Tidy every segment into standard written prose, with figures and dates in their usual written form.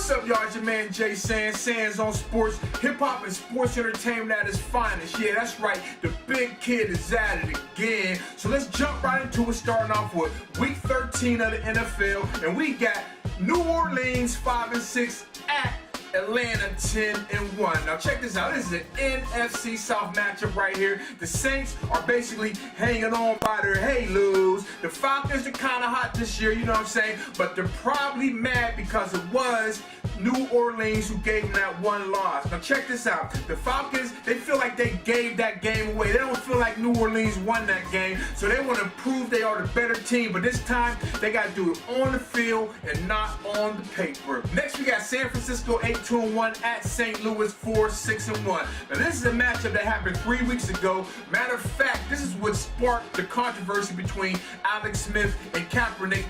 What's up, y'all? It's your man Jay Sands on sports, hip-hop and sports entertainment at its finest. Yeah, that's right, the big kid is at it again. So let's jump right into it, starting off with week 13 of the NFL, and we got New Orleans 5-6 at Atlanta 10-1. Now check this out. This is an NFC South matchup right here. The Saints are basically hanging on by their halos. The Falcons are kind of hot this year, you know what I'm saying? But they're probably mad because it was New Orleans who gave them that one loss. Now check this out. The Falcons, they feel like they gave that game away. They don't feel like New Orleans won that game. So they want to prove they are the better team. But this time, they got to do it on the field and not on the paper. Next, we got San Francisco 8-1 at St. Louis 4-6-1. Now this is a matchup that happened 3 weeks ago. Matter of fact, this is what sparked the controversy between Alex Smith and Kaepernick.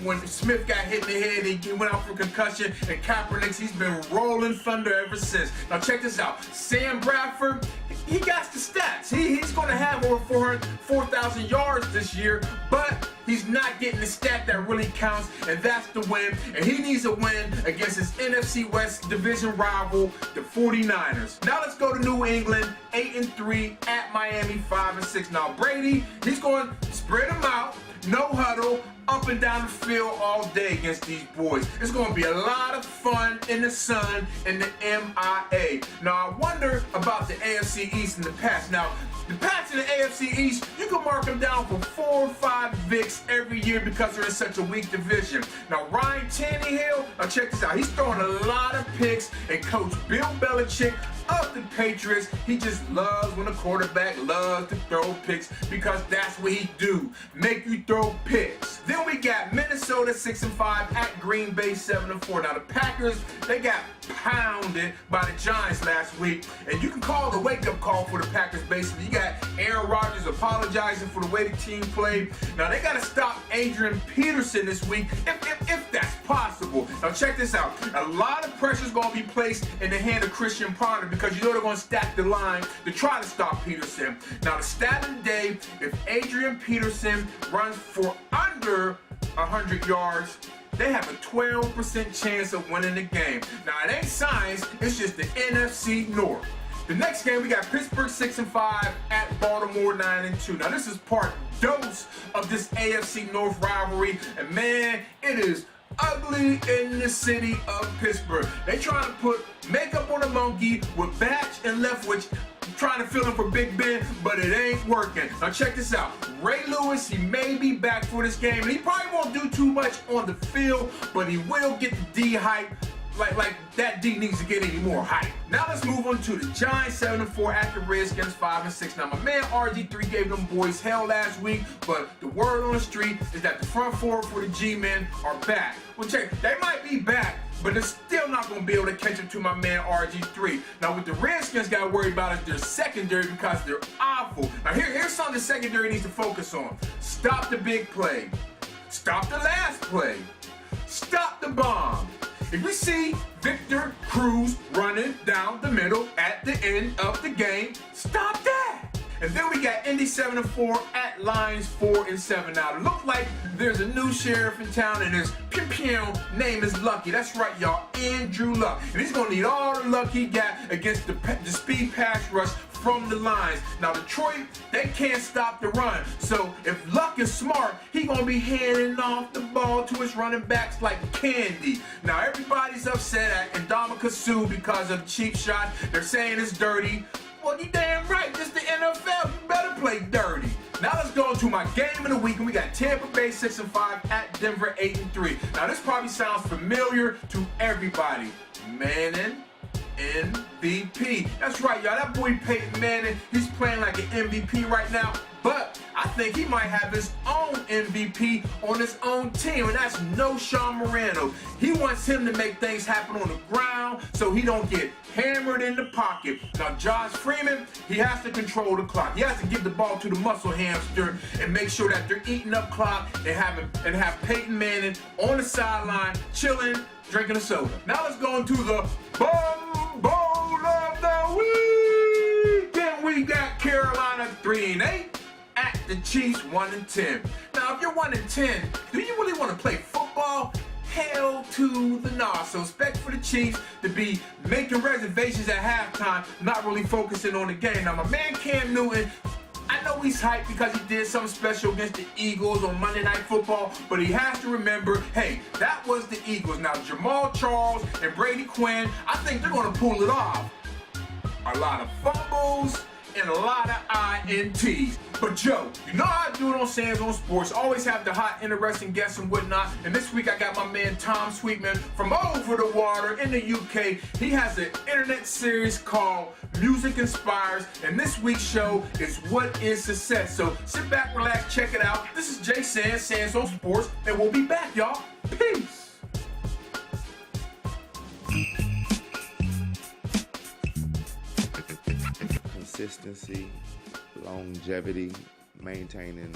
When Smith got hit in the head, he went out for concussion, and Kaepernick, he's been rolling thunder ever since. Now check this out. Sam Bradford, he got the stats. He's going to have over 4,000 yards this year, but he's not getting the stat that really counts, and that's the win. And he needs a win against his NFC West division rival, the 49ers. Now let's go to New England, 8-3 at Miami 5-6. Now Brady, he's going to spread them out, no huddle, up and down the field all day against these boys. It's going to be a lot of fun in the sun in the MIA. Now, I wonder about the AFC East in the past. Now, the Pats in the AFC East, you can mark them down for 4 or 5 Vicks every year because they're in such a weak division. Now, Ryan Tannehill, now check this out. He's throwing a lot of picks, and Coach Bill Belichick of the Patriots, he just loves when a quarterback loves to throw picks because that's what he do, make you throw picks. Then we got Minnesota 6-5 at Green Bay 7-4. Now the Packers, they got pounded by the Giants last week, and you can call the wake-up call for the Packers. Basically, you got Aaron Rodgers apologizing for the way the team played. Now they got to stop Adrian Peterson this week, if that's possible. Now check this out. A lot of pressure is going to be placed in the hand of Christian Ponder because you know they're going to stack the line to try to stop Peterson. Now the stat of the day, if Adrian Peterson runs for under 100 yards, they have a 12% chance of winning the game. Now it ain't science, it's just the NFC North. The next game, we got Pittsburgh 6-5 at Baltimore 9-2. Now this is part dose of this AFC North rivalry, and man, it is ugly in the city of Pittsburgh. They trying to put makeup on a monkey with Batch and Leftwich, trying to fill in for Big Ben, but it ain't working. Now check this out. Ray Lewis, he may be back for this game, and he probably won't do too much on the field, but he will get the D hype. Like that D needs to get any more hype. Now let's move on to the Giants 7-4 at the Redskins 5-6. Now my man RG3 gave them boys hell last week, but the word on the street is that the front four for the G-men are back. Well check, they might be back, but they're still not going to be able to catch up to my man RG3. Now what the Redskins got worried about is their secondary because they're awful. Now here's something the secondary needs to focus on. Stop the big play. Stop the last play. Stop the bomb. If we see Victor Cruz running down the middle at the end of the game, stop that. And then we got Indy 7-4 at Lions 4-7. Now it looks like there's a new sheriff in town, and his name is Lucky. That's right, y'all, Andrew Luck. And he's gonna need all the luck he got against the speed pass rush from the Lions. Now Detroit, they can't stop the run. So if Luck is smart, he gonna be handing off the ball to his running backs like candy. Now everybody's upset at Ndamukong Suh because of the cheap shot. They're saying it's dirty. Well, you damn right, this the NFL. You better play dirty. Now let's go into my game of the week, and we got Tampa Bay 6-5 at Denver 8-3. Now this probably sounds familiar to everybody. Manning MVP. That's right, y'all. That boy Peyton Manning, he's playing like an MVP right now, but I think he might have his own MVP on his own team, and that's no Sean Morano. He wants him to make things happen on the ground so he don't get hammered in the pocket. Now Josh Freeman, he has to control the clock. He has to give the ball to the muscle hamster and make sure that they're eating up clock and have Peyton Manning on the sideline, chilling, drinking a soda. Now let's go into the Bum Bowl of the Week. Then we got Carolina 3-8 at the Chiefs 1-10. Now if you're 1-10, do you really want to play football? hell to the nah. So expect for the Chiefs to be making reservations at halftime, not really focusing on the game. Now, my man Cam Newton, I know he's hyped because he did something special against the Eagles on Monday Night Football, but he has to remember, hey, that was the Eagles. Now, Jamal Charles and Brady Quinn, I think they're going to pull it off. A lot of fumbles and a lot of INTs. But Joe, you know how I do it on Sands on Sports. Always have the hot, interesting guests and whatnot. And this week I got my man Tom Sweetman from over the water in the UK. He has an internet series called Music Inspires. And this week's show is What is Success? So sit back, relax, check it out. This is Jay Sands, Sands on Sports. And we'll be back, y'all. Peace. Consistency, longevity, maintaining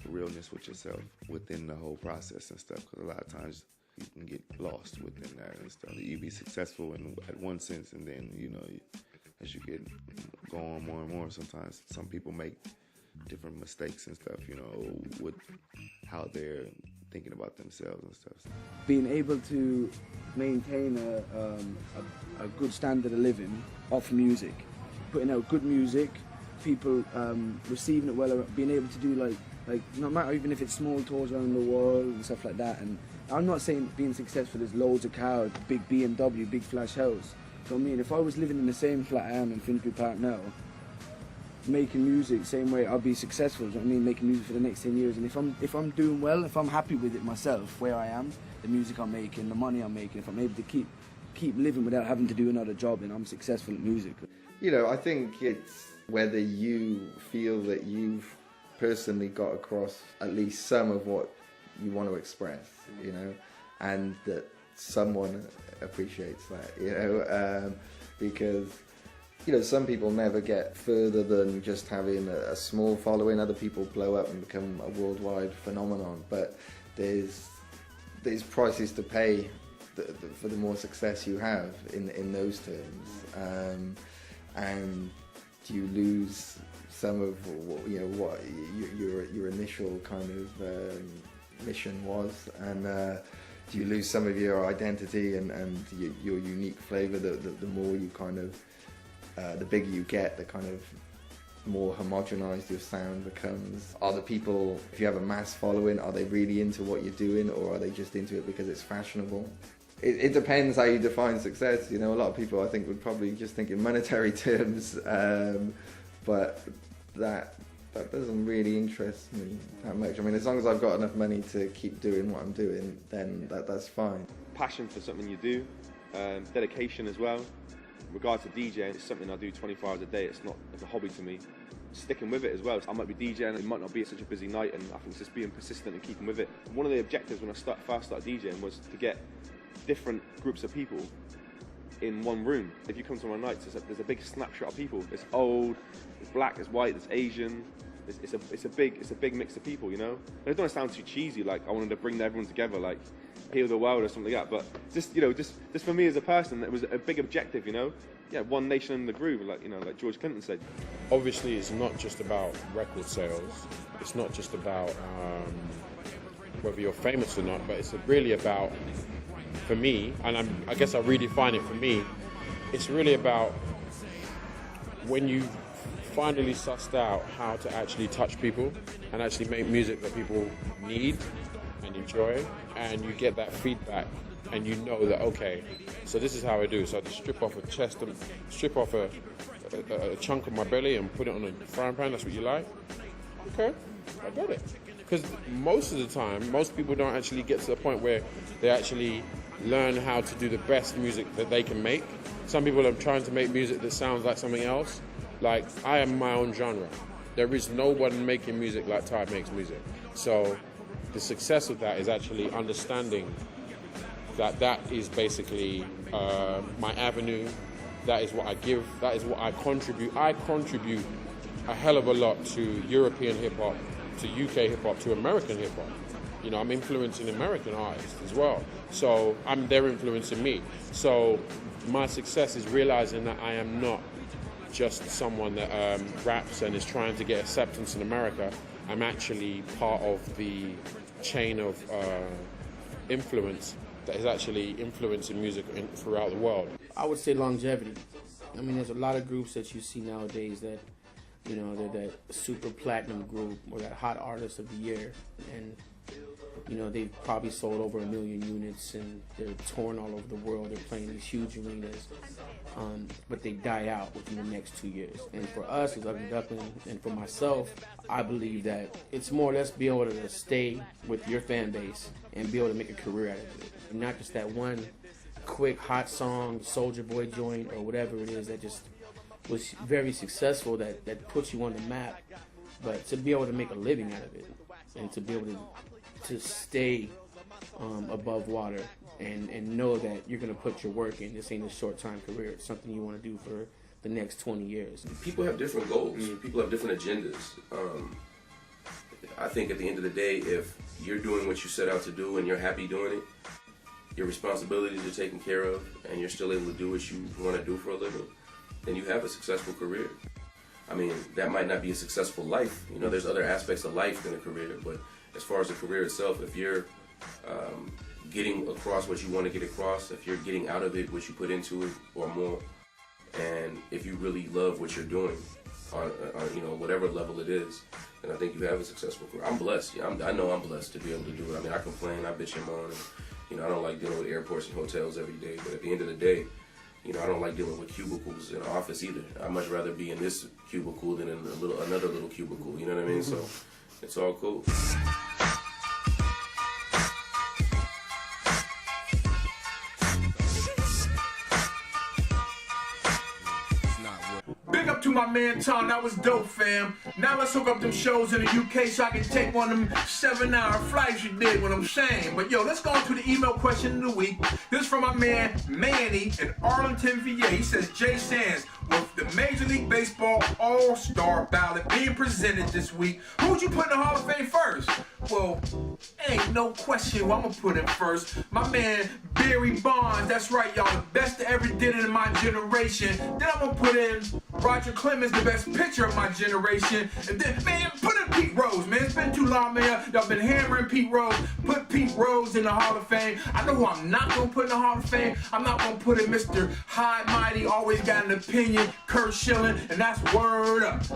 realness with yourself within the whole process and stuff. Because a lot of times you can get lost within that and stuff. You be successful at one sense, and then as you get go on more and more, sometimes some people make different mistakes and stuff. With how they're thinking about themselves and stuff. Being able to maintain a good standard of living off music, putting out good music, people receiving it well, being able to do like no matter even if it's small tours around the world and stuff like that. And I'm not saying being successful is loads of cars, big BMW, big flash house. So I mean, if I was living in the same flat I am in Finsbury Park now, making music same way, I'll be successful. I mean, making music for the next 10 years. And if I'm doing well, if I'm happy with it myself, where I am, the music I'm making, the money I'm making, if I'm able to keep living without having to do another job, then I'm successful at music. I think it's whether you feel that you've personally got across at least some of what you want to express, and that someone appreciates that, because, some people never get further than just having a small following. Other people blow up and become a worldwide phenomenon, but there's prices to pay for the more success you have in those terms. And you lose some of what your initial kind of mission was, and you lose some of your identity and your unique flavor. The more you kind of the bigger you get, the kind of more homogenized your sound becomes. Are the people, if you have a mass following, are they really into what you're doing, or are they just into it because it's fashionable? It depends how you define success. A lot of people I think would probably just think in monetary terms, but that doesn't really interest me that much. I mean, as long as I've got enough money to keep doing what I'm doing, then that's fine. Passion for something you do, dedication as well. In regards to DJing, it's something I do 24 hours a day. It's a hobby to me. Sticking with it as well. I might be DJing, it might not be such a busy night, and I think it's just being persistent and keeping with it. One of the objectives when I first started DJing was to get different groups of people in one room. If you come to my nights, there's a big snapshot of people. It's old, it's black, it's white, it's Asian. It's a big mix of people, I don't want to sound too cheesy, like I wanted to bring everyone together, like heal the world or something like that. But just for me as a person, it was a big objective, Yeah, one nation in the groove, like George Clinton said. Obviously, it's not just about record sales. It's not just about whether you're famous or not, but it's really about, for me, and I guess I redefine it for me, it's really about when you finally sussed out how to actually touch people and actually make music that people need and enjoy, and you get that feedback and you know that, okay, so this is how I do. So I just strip off a chest and strip off a chunk of my belly and put it on a frying pan. That's what you like? Okay, I get it. Because most of the time, most people don't actually get to the point where they actually learn how to do the best music that they can make. Some people are trying to make music that sounds like something else. Like, I am my own genre. There is no one making music like Ty makes music. So the success of that is actually understanding that is basically my avenue. That is what I give. That is what I contribute. I contribute a hell of a lot to European hip-hop, to UK hip-hop, to American hip-hop. I'm influencing American artists as well. So they're influencing me. So my success is realizing that I am not just someone that raps and is trying to get acceptance in America. I'm actually part of the chain of influence that is actually influencing music throughout the world? I would say longevity. I mean, there's a lot of groups that you see nowadays that, you know, they're that super platinum group or that hot artist of the year, and you know, they've probably sold over 1 million units and they're touring all over the world. They're playing these huge arenas, but they die out within the next 2 years. And for us as Ugly Duckling, and for myself, I believe that it's more or less be able to stay with your fan base and be able to make a career out of it. And not just that one quick hot song, Soulja Boy joint, or whatever it is that just was very successful, that puts you on the map, but to be able to make a living out of it and to be able to stay above water and know that you're going to put your work in. This ain't a short-time career. It's something you want to do for the next 20 years. People have different goals. People have different agendas. I think at the end of the day, if you're doing what you set out to do and you're happy doing it, your responsibilities are taken care of, and you're still able to do what you want to do for a living, then you have a successful career. I mean, that might not be a successful life. You know, there's other aspects of life than a career, but as far as the career itself, if you're getting across what you want to get across, if you're getting out of it what you put into it or more, and if you really love what you're doing on you know, whatever level it is, then I think you have a successful career. I'm blessed. Yeah, I know I'm blessed to be able to do it. I mean, I complain, I bitch and moan, and you know, I don't like dealing with airports and hotels every day, but at the end of the day, you know, I don't like dealing with cubicles in an office either. I'd much rather be in this cubicle than in another little cubicle, you know what I mean? So it's all cool. Big up to my man Tom, that was dope, fam. Now let's hook up them shows in the UK so I can take one of them 7-hour flights you did, what I'm saying. But yo, let's go on to the email question of the week. This is from my man Manny in Arlington, VA. He says, Jay Sands, with the Major League Baseball All-Star ballot being presented this week, who would you put in the Hall of Fame first? Well, ain't no question who I'm gonna put in first. My man Barry Bonds, that's right, y'all, the best that ever did it in my generation. Then I'm gonna put in Roger Clemens, the best pitcher of my generation. And then, man, put in Pete Rose, man. It's been too long, man. Y'all been hammering Pete Rose. Put Pete Rose in the Hall of Fame. I know who I'm not gonna put in the Hall of Fame. I'm not gonna put in Mr. High Mighty, always got an opinion, Kurt Schilling, and that's word up.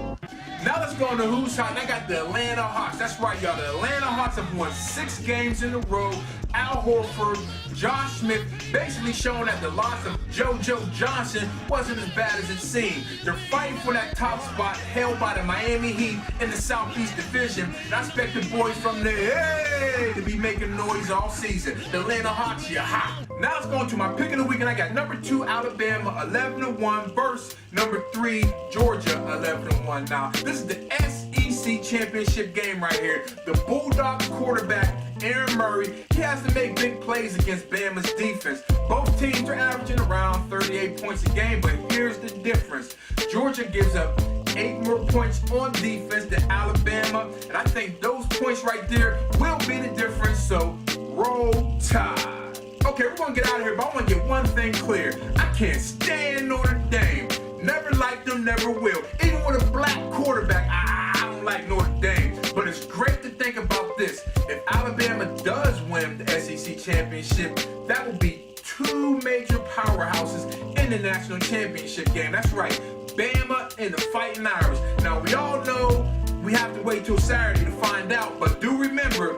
Now let's go on to Who's Hot. And I got the Atlanta Hawks. That's right, y'all. The Atlanta Hawks have won 6 games in a row. Al Horford, Josh Smith, basically showing that the loss of JoJo Johnson wasn't as bad as it seemed. They're fighting for that top spot held by the Miami Heat in the Southeast Division. And I expect the boys from the A to be making noise all season. The Atlanta Hawks, you're hot. Now let's go on to my pick of the week, and I got number 2 Alabama 11-1 versus number 3 Georgia 11-1. Now this is the SEC championship game right here. The Bulldogs quarterback Aaron Murray, he has to make big plays against Bama's defense. Both teams are averaging around 38 points a game, but here's the difference. Georgia gives up 8 more points on defense than Alabama, and I think those points right there will be the difference, so roll Tide. Okay, we're gonna get out of here, but I wanna get one thing clear. I can't stand Notre Dame. Never liked them, never will. Even with a black quarterback, I don't like Notre Dame. But it's great to think about this. If Alabama does win the SEC championship, that will be 2 major powerhouses in the national championship game. That's right, Bama and the Fighting Irish. Now, we all know we have to wait till Saturday to find out, but do remember,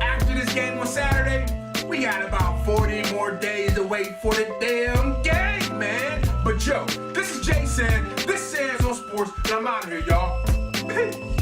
after this game on Saturday, we got about 40 more days to wait for the damn game, man. But yo, this is Jay Sands, this Sands on Sports, and I'm out of here, y'all. Peace.